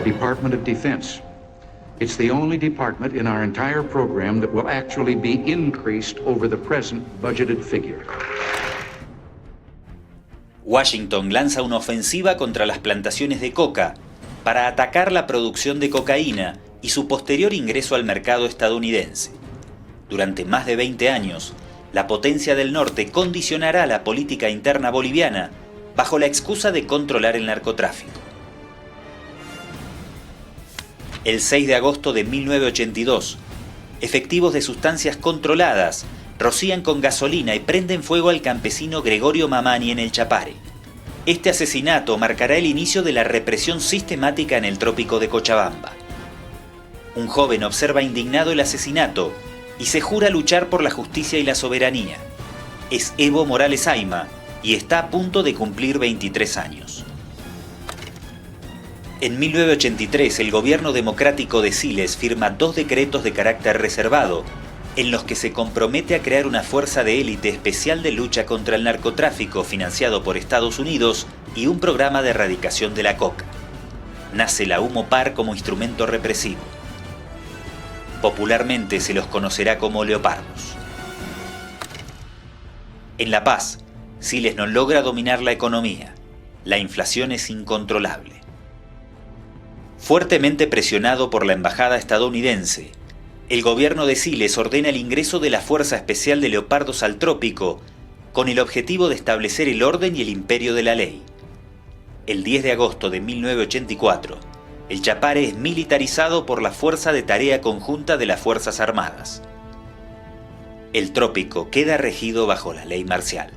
Department of Defense. It's the only department in our entire program that will actually be increased over the present budgeted figure. Washington lanza una ofensiva contra las plantaciones de coca para atacar la producción de cocaína y su posterior ingreso al mercado estadounidense. Durante más de 20 años, la potencia del norte condicionará la política interna boliviana bajo la excusa de controlar el narcotráfico. El 6 de agosto de 1982, efectivos de sustancias controladas rocían con gasolina y prenden fuego al campesino Gregorio Mamani en el Chapare. Este asesinato marcará el inicio de la represión sistemática en el trópico de Cochabamba. Un joven observa indignado el asesinato y se jura luchar por la justicia y la soberanía. Es Evo Morales Ayma y está a punto de cumplir 23 años. En 1983, el gobierno democrático de Siles firma 2 decretos de carácter reservado, en los que se compromete a crear una fuerza de élite especial de lucha contra el narcotráfico financiado por Estados Unidos y un programa de erradicación de la coca. Nace la UMOPAR como instrumento represivo. Popularmente se los conocerá como leopardos. En La Paz, Siles no logra dominar la economía. La inflación es incontrolable. Fuertemente presionado por la embajada estadounidense, el gobierno de Siles ordena el ingreso de la Fuerza Especial de Leopardos al Trópico con el objetivo de establecer el orden y el imperio de la ley. El 10 de agosto de 1984, el Chapare es militarizado por la Fuerza de Tarea Conjunta de las Fuerzas Armadas. El Trópico queda regido bajo la ley marcial.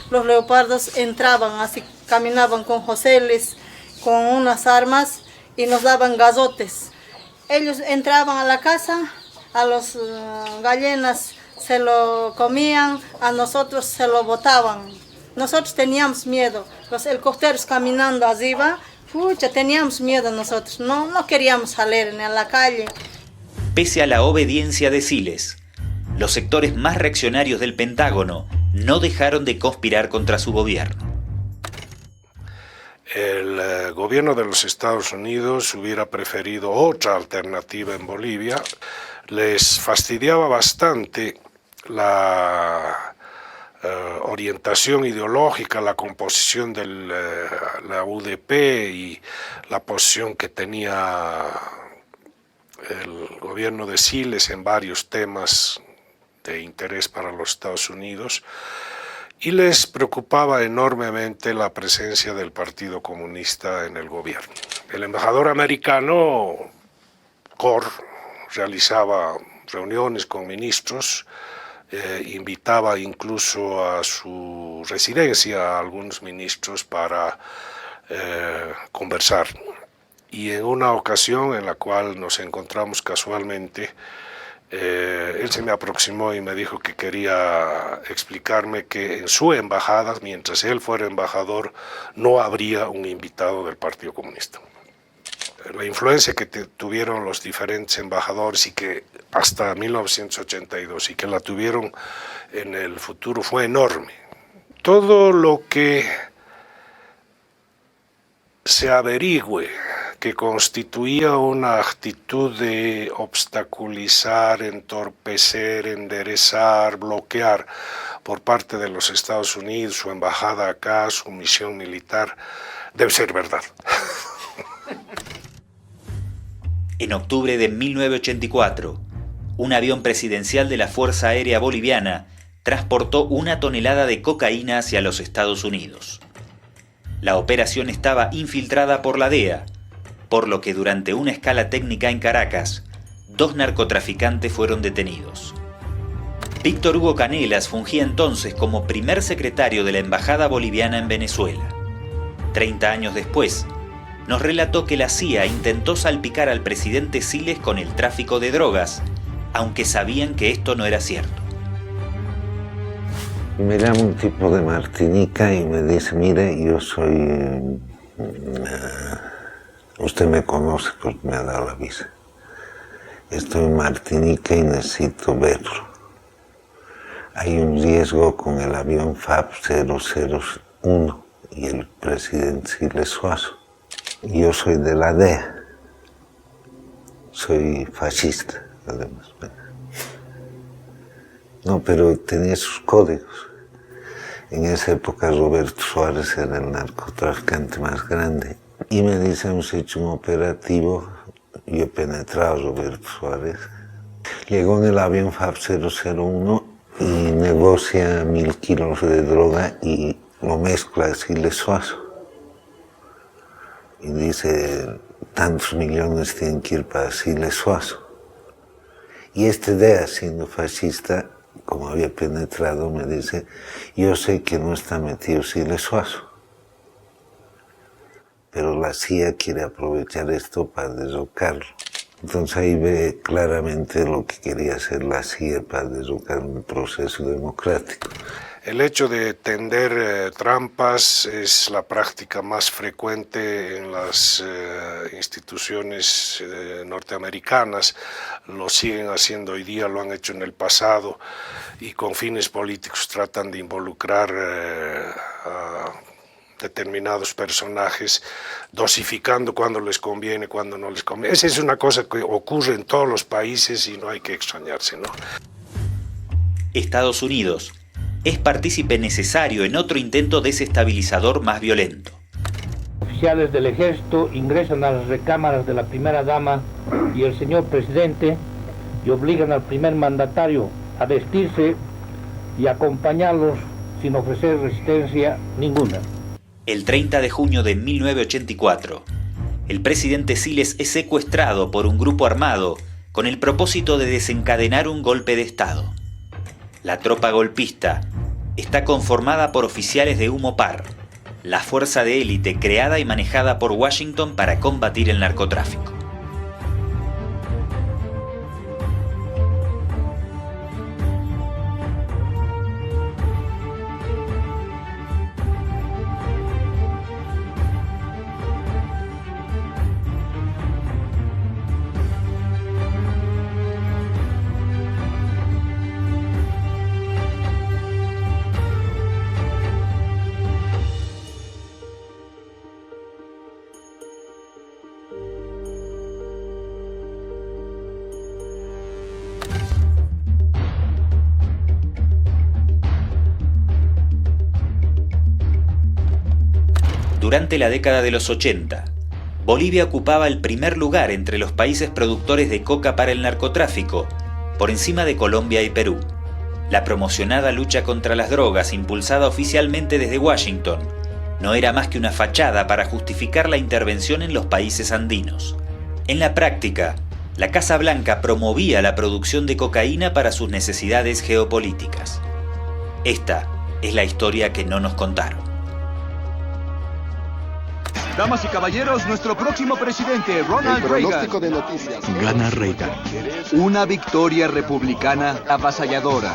Los leopardos entraban, así caminaban con joseles, con unas armas y nos daban gazotes. Ellos entraban a la casa, a los gallinas se lo comían, a nosotros se lo botaban. Nosotros teníamos miedo, los helicópteros caminando arriba, teníamos miedo nosotros, no queríamos salir ni a la calle. Pese a la obediencia de Siles, los sectores más reaccionarios del Pentágono no dejaron de conspirar contra su gobierno. El gobierno de los Estados Unidos hubiera preferido otra alternativa en Bolivia. Les fastidiaba bastante la orientación ideológica, la composición de la UDP y la posición que tenía el gobierno de Siles en varios temas de interés para los Estados Unidos, y les preocupaba enormemente la presencia del Partido Comunista en el gobierno. El embajador americano, Cor, realizaba reuniones con ministros, invitaba incluso a su residencia a algunos ministros para conversar. Y en una ocasión en la cual nos encontramos casualmente, él se me aproximó y me dijo que quería explicarme que en su embajada, mientras él fuera embajador, no habría un invitado del Partido Comunista. La influencia que tuvieron los diferentes embajadores y que hasta 1982 y que la tuvieron en el futuro fue enorme. Todo lo que se averigüe que constituía una actitud de obstaculizar, entorpecer, enderezar, bloquear por parte de los Estados Unidos, su embajada acá, su misión militar, debe ser verdad. En octubre de 1984, un avión presidencial de la Fuerza Aérea Boliviana transportó 1 tonelada de cocaína hacia los Estados Unidos. La operación estaba infiltrada por la DEA, por lo que durante una escala técnica en Caracas, 2 narcotraficantes fueron detenidos. Víctor Hugo Canelas fungía entonces como primer secretario de la Embajada Boliviana en Venezuela. 30 años después, nos relató que la CIA intentó salpicar al presidente Siles con el tráfico de drogas, aunque sabían que esto no era cierto. Me llama un tipo de Martinica y me dice, mire, yo soy... usted me conoce porque me ha dado la visa. Estoy en Martinica y necesito verlo. hay un riesgo con el avión FAB 001 y el presidente Siles Suazo. Yo soy de la DEA, soy fascista, además. No, pero tenía sus códigos. En esa época Roberto Suárez era el narcotraficante más grande. Y me dice, hemos hecho un operativo, yo he penetrado a Roberto Suárez. Llegó en el avión FAB 001 y negocia 1000 kilos de droga y lo mezcla así, Siles Suazo. Y dice, tantos millones tienen que ir para Siles Suazo. Y este DEA, siendo fascista, como había penetrado, me dice, yo sé que no está metido Siles Suazo, pero la CIA quiere aprovechar esto para derrocarlo. Entonces ahí ve claramente lo que quería hacer la CIA para derrocar un proceso democrático. El hecho de tender trampas es la práctica más frecuente en las instituciones norteamericanas. Lo siguen haciendo hoy día, lo han hecho en el pasado y con fines políticos tratan de involucrar a determinados personajes, dosificando cuando les conviene, cuando no les conviene. Esa es una cosa que ocurre en todos los países y no hay que extrañarse, ¿no? Estados Unidos es partícipe necesario en otro intento desestabilizador más violento. Oficiales del ejército ingresan a las recámaras de la primera dama y el señor presidente y obligan al primer mandatario a vestirse y acompañarlos sin ofrecer resistencia ninguna. El 30 de junio de 1984, el presidente Siles es secuestrado por un grupo armado con el propósito de desencadenar un golpe de Estado. La tropa golpista está conformada por oficiales de Humopar, la fuerza de élite creada y manejada por Washington para combatir el narcotráfico. Durante la década de los 80, Bolivia ocupaba el primer lugar entre los países productores de coca para el narcotráfico, por encima de Colombia y Perú. La promocionada lucha contra las drogas, impulsada oficialmente desde Washington, no era más que una fachada para justificar la intervención en los países andinos. En la práctica, la Casa Blanca promovía la producción de cocaína para sus necesidades geopolíticas. Esta es la historia que no nos contaron. Damas y caballeros, nuestro próximo presidente, Ronald Reagan. De noticias. Gana Reagan. Una victoria republicana avasalladora.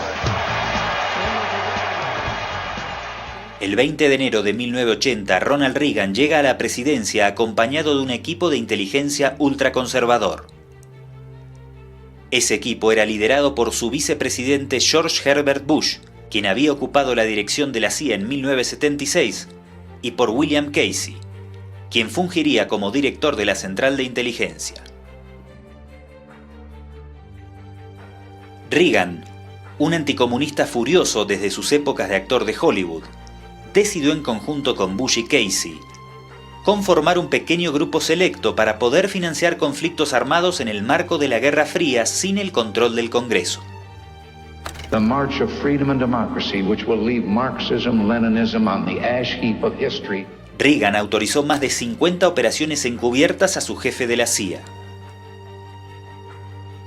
El 20 de enero de 1980, Ronald Reagan llega a la presidencia acompañado de un equipo de inteligencia ultraconservador. Ese equipo era liderado por su vicepresidente George Herbert Bush, quien había ocupado la dirección de la CIA en 1976, y por William Casey, quien fungiría como director de la Central de Inteligencia. Reagan, un anticomunista furioso desde sus épocas de actor de Hollywood, decidió en conjunto con Bush y Casey conformar un pequeño grupo selecto para poder financiar conflictos armados en el marco de la Guerra Fría sin el control del Congreso. The march of freedom and democracy, which will leave Marxism, Leninism on the ash heap of history. Reagan autorizó más de 50 operaciones encubiertas a su jefe de la CIA.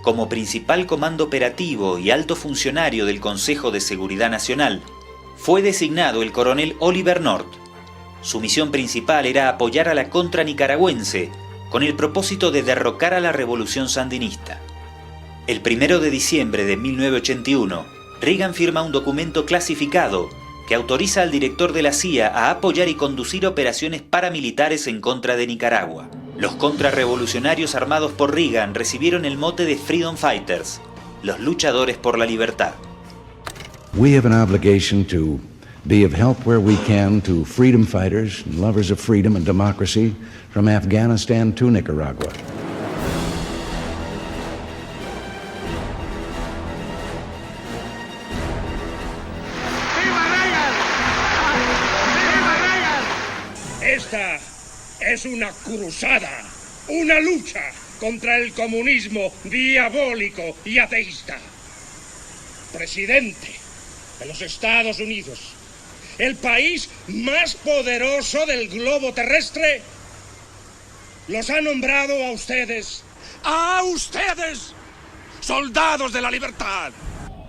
Como principal comando operativo y alto funcionario del Consejo de Seguridad Nacional, fue designado el coronel Oliver North. Su misión principal era apoyar a la contra nicaragüense con el propósito de derrocar a la revolución sandinista. El 1 de diciembre de 1981, Reagan firma un documento clasificado que autoriza al director de la CIA a apoyar y conducir operaciones paramilitares en contra de Nicaragua. Los contrarrevolucionarios armados por Reagan recibieron el mote de Freedom Fighters, los luchadores por la libertad. We have an obligation to be of help where we can to freedom fighters and lovers of freedom and democracy from Afghanistan to Nicaragua. Esta es una cruzada, una lucha contra el comunismo diabólico y ateísta. Presidente de los Estados Unidos, el país más poderoso del globo terrestre, los ha nombrado a ustedes, soldados de la libertad.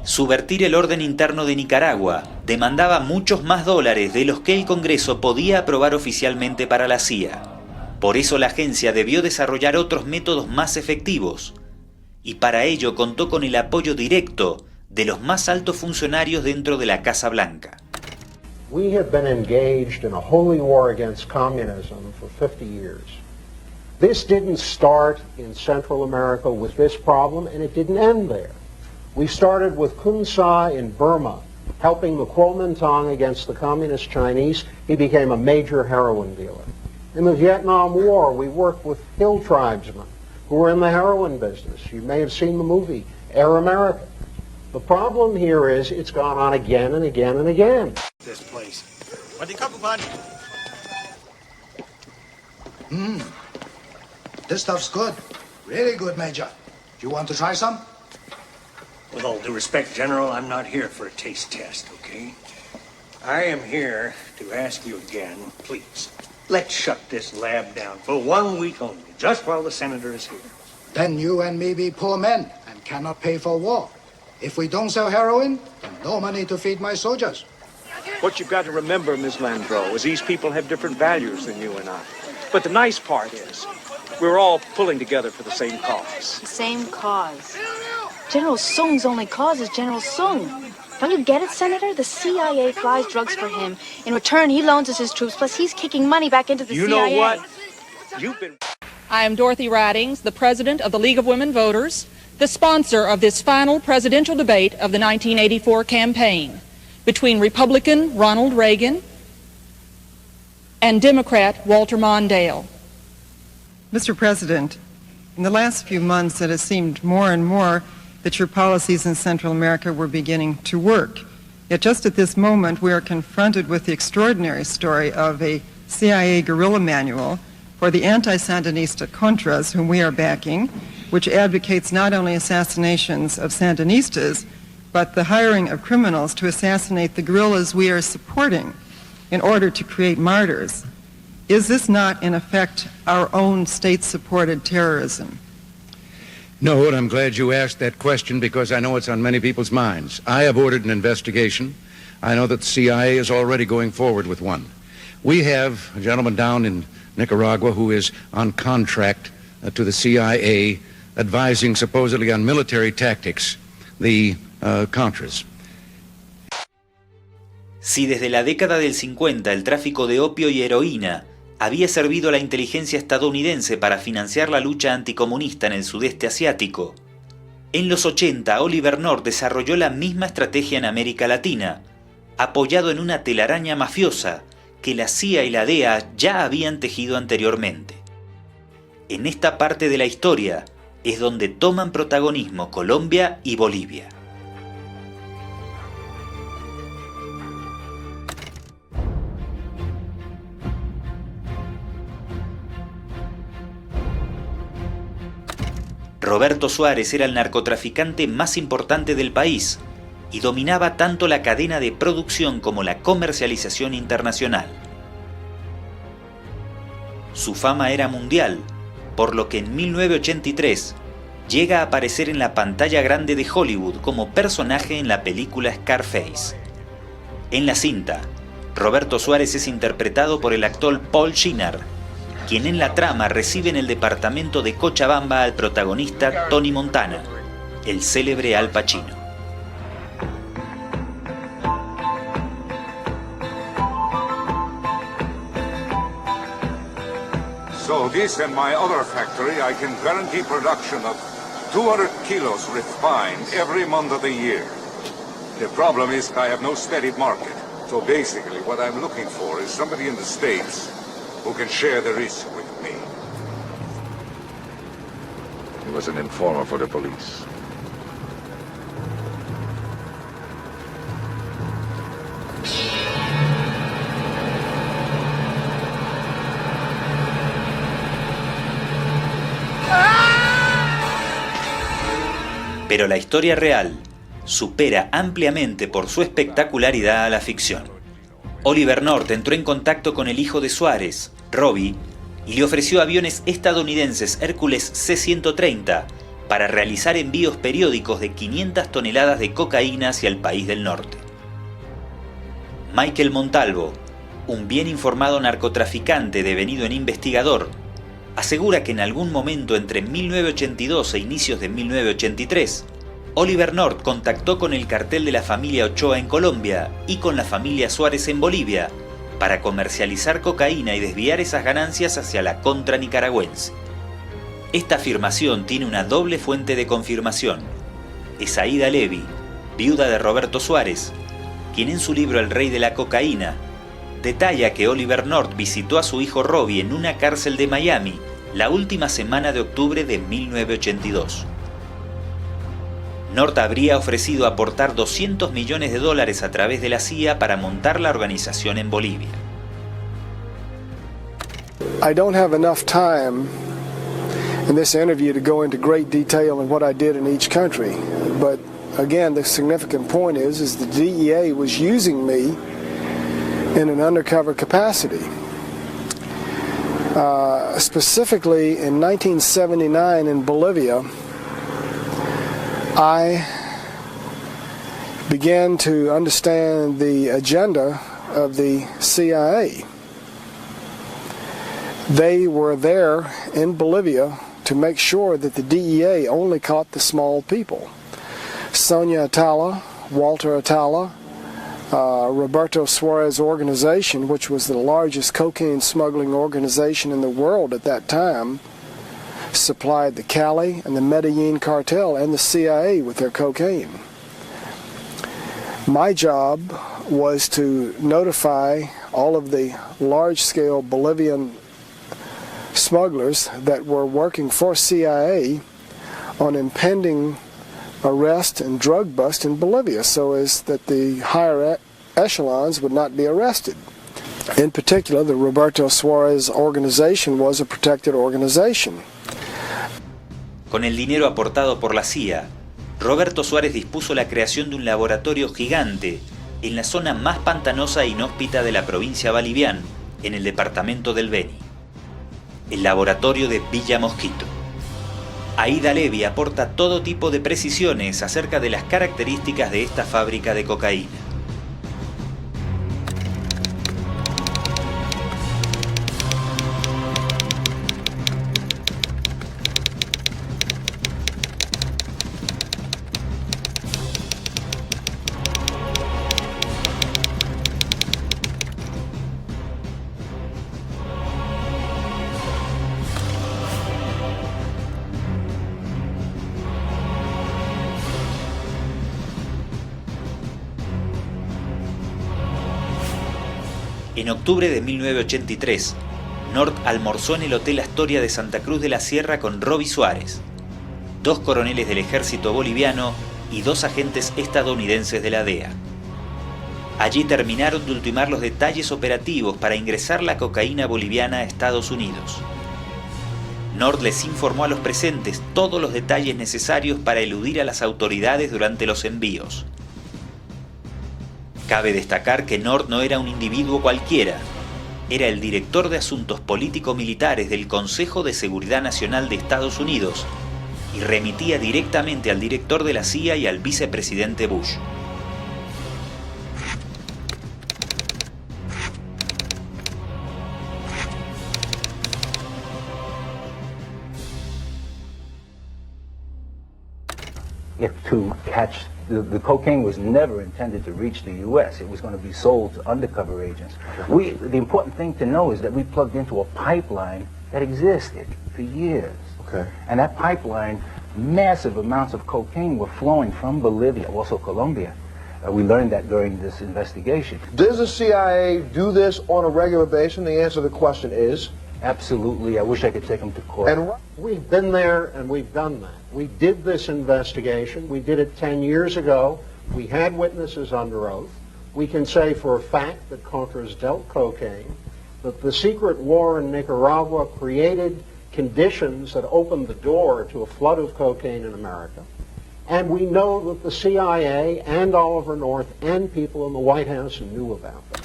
Subvertir el orden interno de Nicaragua demandaba muchos más dólares de los que el Congreso podía aprobar oficialmente para la CIA. Por eso la agencia debió desarrollar otros métodos más efectivos, y para ello contó con el apoyo directo de los más altos funcionarios dentro de la Casa Blanca. We have been engaged in a holy war against communism for 50 years. This didn't start in Central America with this problem, and it didn't end there. We started with Kun Sa in Burma, helping the Kuomintang against the communist Chinese. He became a major heroin dealer. In the Vietnam War, we worked with hill tribesmen who were in the heroin business. You may have seen the movie Air America. The problem here is it's gone on again and again and again. This place. This stuff's good. Really good, Major. Do you want to try some? With all due respect, General, I'm not here for a taste test, okay? I am here to ask you again, please, let's shut this lab down for 1 week only, just while the Senator is here. Then you and me be poor men and cannot pay for war. If we don't sell heroin, then no money to feed my soldiers. What you've got to remember, Ms. Landreau, is these people have different values than you and I. But the nice part is, we're all pulling together for the same cause. The same cause. General Sung's only cause is General Sung. Don't you get it, Senator? The CIA flies drugs for him. In return, he loans us his troops, plus he's kicking money back into the CIA. You know what? You've been... I am Dorothy Ridings, the president of the League of Women Voters, the sponsor of this final presidential debate of the 1984 campaign between Republican Ronald Reagan and Democrat Walter Mondale. Mr. President, in the last few months it has seemed more and more that your policies in Central America were beginning to work. Yet just at this moment we are confronted with the extraordinary story of a CIA guerrilla manual for the anti-Sandinista Contras, whom we are backing, which advocates not only assassinations of Sandinistas, but the hiring of criminals to assassinate the guerrillas we are supporting in order to create martyrs. Is this not, in effect, our own state-supported terrorism? No, and I'm glad you asked that question because I know it's on many people's minds. I have ordered an investigation. I know that the CIA is already going forward with one. We have a gentleman down in Nicaragua who is on contract to the CIA advising supposedly on military tactics the Contras. Si desde la década del 50 el tráfico de opio y heroína había servido a la inteligencia estadounidense para financiar la lucha anticomunista en el sudeste asiático, en los 80 Oliver North desarrolló la misma estrategia en América Latina, apoyado en una telaraña mafiosa que la CIA y la DEA ya habían tejido anteriormente. En esta parte de la historia es donde toman protagonismo Colombia y Bolivia. Roberto Suárez era el narcotraficante más importante del país y dominaba tanto la cadena de producción como la comercialización internacional. Su fama era mundial, por lo que en 1983 llega a aparecer en la pantalla grande de Hollywood como personaje en la película Scarface. En la cinta, Roberto Suárez es interpretado por el actor Paul Shenar, quien en la trama recibe en el departamento de Cochabamba al protagonista Tony Montana, el célebre Al Pacino. So this and my other factory, I can guarantee production of 200 kilos refined every month of the year. The problem is I have no steady market. So basically what I'm looking for is somebody in the States who can share the risk with me. He was an informer for the police. Pero la historia real supera ampliamente por su espectacularidad a la ficción. Oliver North entró en contacto con el hijo de Suárez, Robbie, y le ofreció aviones estadounidenses Hércules C-130 para realizar envíos periódicos de 500 toneladas de cocaína hacia el país del norte. Michael Montalvo, un bien informado narcotraficante devenido en investigador, asegura que en algún momento entre 1982 e inicios de 1983, Oliver North contactó con el cartel de la familia Ochoa en Colombia y con la familia Suárez en Bolivia para comercializar cocaína y desviar esas ganancias hacia la contra nicaragüense. Esta afirmación tiene una doble fuente de confirmación. Es Aida Levy, viuda de Roberto Suárez, quien en su libro El Rey de la Cocaína detalla que Oliver North visitó a su hijo Robbie en una cárcel de Miami la última semana de octubre de 1982. North habría ofrecido aportar $200 millones a través de la CIA para montar la organización en Bolivia. I don't have enough time in this interview to go into great detail in what I did in each country, but again, the significant point is the DEA was using me in an undercover capacity. Specifically in 1979 in Bolivia, I began to understand the agenda of the CIA. They were there in Bolivia to make sure that the DEA only caught the small people. Sonia Atala, Walter Atala, Roberto Suarez organization, which was the largest cocaine smuggling organization in the world at that time, supplied the Cali and the Medellin cartel and the CIA with their cocaine. My job was to notify all of the large-scale Bolivian smugglers that were working for CIA on impending arrest and drug bust in Bolivia so as that the higher echelons would not be arrested. In particular, the Roberto Suarez organization was a protected organization. Con el dinero aportado por la CIA, Roberto Suárez dispuso la creación de un laboratorio gigante en la zona más pantanosa e inhóspita de la provincia Boliviana, en el departamento del Beni. El laboratorio de Villa Mosquito. Aida Levy aporta todo tipo de precisiones acerca de las características de esta fábrica de cocaína. En octubre de 1983, North almorzó en el Hotel Astoria de Santa Cruz de la Sierra con Robbie Suárez, 2 coroneles del ejército boliviano y 2 agentes estadounidenses de la DEA. Allí terminaron de ultimar los detalles operativos para ingresar la cocaína boliviana a Estados Unidos. North les informó a los presentes todos los detalles necesarios para eludir a las autoridades durante los envíos. Cabe destacar que North no era un individuo cualquiera, era el director de asuntos político-militares del Consejo de Seguridad Nacional de Estados Unidos y remitía directamente al director de la CIA y al vicepresidente Bush. If to catch the cocaine was never intended to reach the U.S. It was going to be sold to undercover agents. The important thing to know is that we plugged into a pipeline that existed for years. Okay. And that pipeline, massive amounts of cocaine were flowing from Bolivia, also Colombia, We learned that during this investigation. Does the CIA do this on a regular basis? And the answer to the question is? Absolutely. I wish I could take them to court. And we've been there and we've done that. We did this investigation. We did it 10 years ago. We had witnesses under oath. We can say for a fact that Contras dealt cocaine, that the secret war in Nicaragua created conditions that opened the door to a flood of cocaine in America. And we know that the CIA and Oliver North and people in the White House knew about them.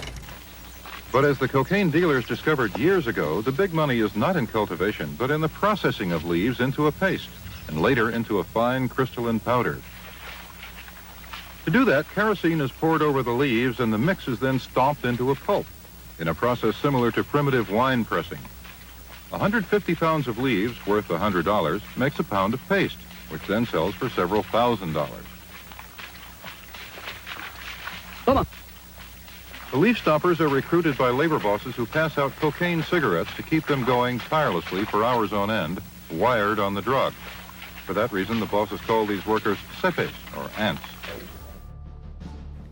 But as the cocaine dealers discovered years ago, the big money is not in cultivation, but in the processing of leaves into a paste, and later into a fine crystalline powder. To do that, kerosene is poured over the leaves, and the mix is then stomped into a pulp, in a process similar to primitive wine pressing. 150 pounds of leaves, worth $100, makes a pound of paste, which then sells for several $1,000s. The leaf stompers are recruited by labor bosses who pass out cocaine cigarettes to keep them going tirelessly for hours on end, wired on the drug. For that reason, the bosses call these workers cepes, or ants.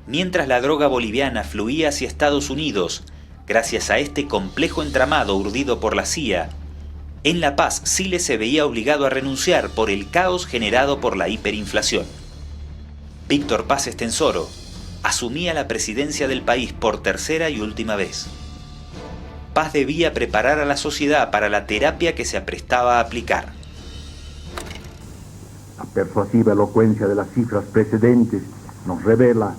Mientras la droga boliviana fluía hacia Estados Unidos, gracias a este complejo entramado urdido por la CIA, en La Paz Siles se veía obligado a renunciar por el caos generado por la hiperinflación. Víctor Paz Estensoro asumía la presidencia del país por tercera y última vez. Paz debía preparar a la sociedad para la terapia que se aprestaba a aplicar. La persuasiva elocuencia de las cifras precedentes nos revela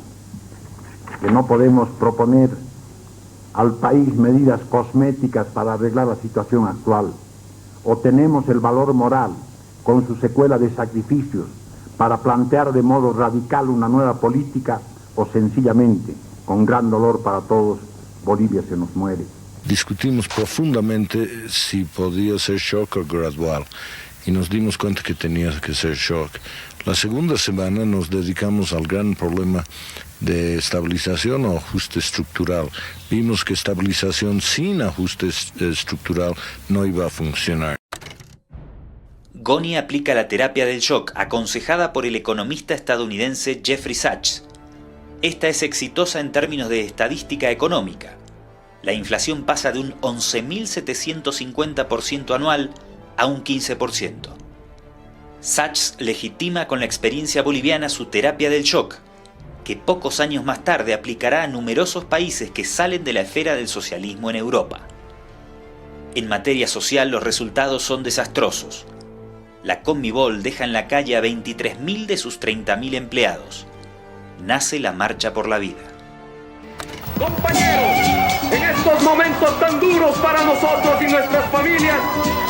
que no podemos proponer al país medidas cosméticas para arreglar la situación actual. O tenemos el valor moral, con su secuela de sacrificios, para plantear de modo radical una nueva política, o sencillamente, con gran dolor para todos, Bolivia se nos muere. Discutimos profundamente si podía ser shock o gradual y nos dimos cuenta que tenía que ser shock. La segunda semana nos dedicamos al gran problema de estabilización o ajuste estructural. Vimos que estabilización sin ajuste estructural no iba a funcionar. Goni aplica la terapia del shock aconsejada por el economista estadounidense Jeffrey Sachs. Esta es exitosa en términos de estadística económica. La inflación pasa de un 11.750% anual a un 15%. Sachs legitima con la experiencia boliviana su terapia del shock, que pocos años más tarde aplicará a numerosos países que salen de la esfera del socialismo en Europa. En materia social los resultados son desastrosos. La Conmebol deja en la calle a 23.000 de sus 30.000 empleados. Nace la Marcha por la Vida. Compañeros, en estos momentos tan duros para nosotros y nuestras familias,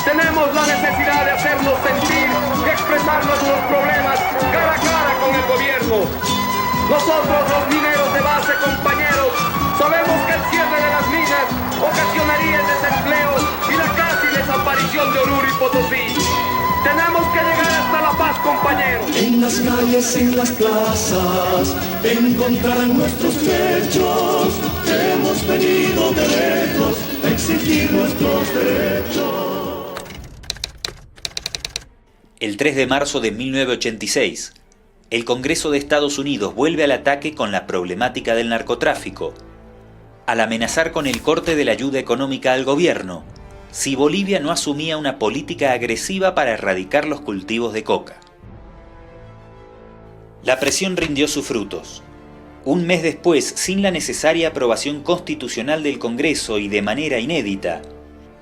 tenemos la necesidad de hacernos sentir y expresar nuestros problemas cara a cara con el gobierno. Nosotros, los mineros de base, compañeros, sabemos que el cierre de las minas ocasionaría el desempleo y la casi desaparición de Oruro y Potosí. Tenemos que llegar hasta La Paz, compañeros. En las calles, en las plazas, encontrarán nuestros pechos. Hemos venido de lejos a exigir nuestros derechos. El 3 de marzo de 1986, el Congreso de Estados Unidos vuelve al ataque con la problemática del narcotráfico, al amenazar con el corte de la ayuda económica al gobierno, si Bolivia no asumía una política agresiva para erradicar los cultivos de coca. La presión rindió sus frutos. Un mes después, sin la necesaria aprobación constitucional del Congreso y de manera inédita,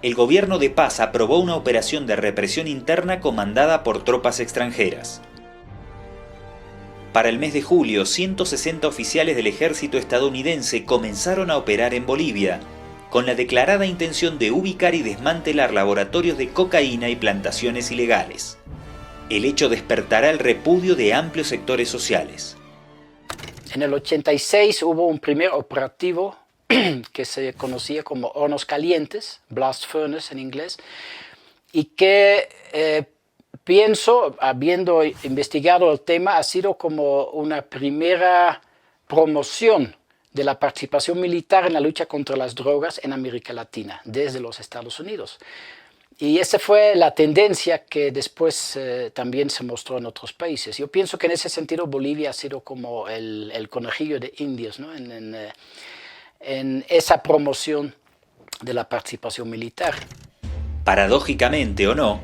el gobierno de Paz aprobó una operación de represión interna comandada por tropas extranjeras. Para el mes de julio, 160 oficiales del ejército estadounidense comenzaron a operar en Bolivia, con la declarada intención de ubicar y desmantelar laboratorios de cocaína y plantaciones ilegales. El hecho despertará el repudio de amplios sectores sociales. En el 86 hubo un primer operativo que se conocía como hornos calientes, blast furnace en inglés, y que pienso, habiendo investigado el tema, ha sido como una primera promoción de la participación militar en la lucha contra las drogas en América Latina, desde los Estados Unidos. Y esa fue la tendencia que después también se mostró en otros países. Yo pienso que en ese sentido Bolivia ha sido como el conejillo de Indias, ¿no? en esa promoción de la participación militar. Paradójicamente o no,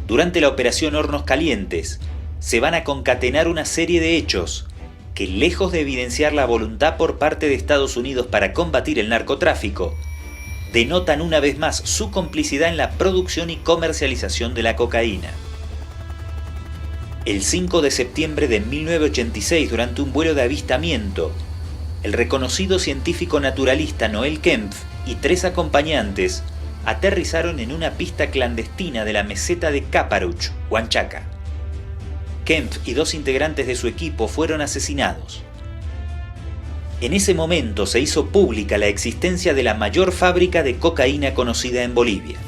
durante la operación Hornos Calientes se van a concatenar una serie de hechos que, lejos de evidenciar la voluntad por parte de Estados Unidos para combatir el narcotráfico, denotan una vez más su complicidad en la producción y comercialización de la cocaína. El 5 de septiembre de 1986, durante un vuelo de avistamiento, el reconocido científico naturalista Noel Kempf y 3 acompañantes aterrizaron en una pista clandestina de la meseta de Caparuch, Huanchaca. Kempf y 2 integrantes de su equipo fueron asesinados. En ese momento se hizo pública la existencia de la mayor fábrica de cocaína conocida en Bolivia.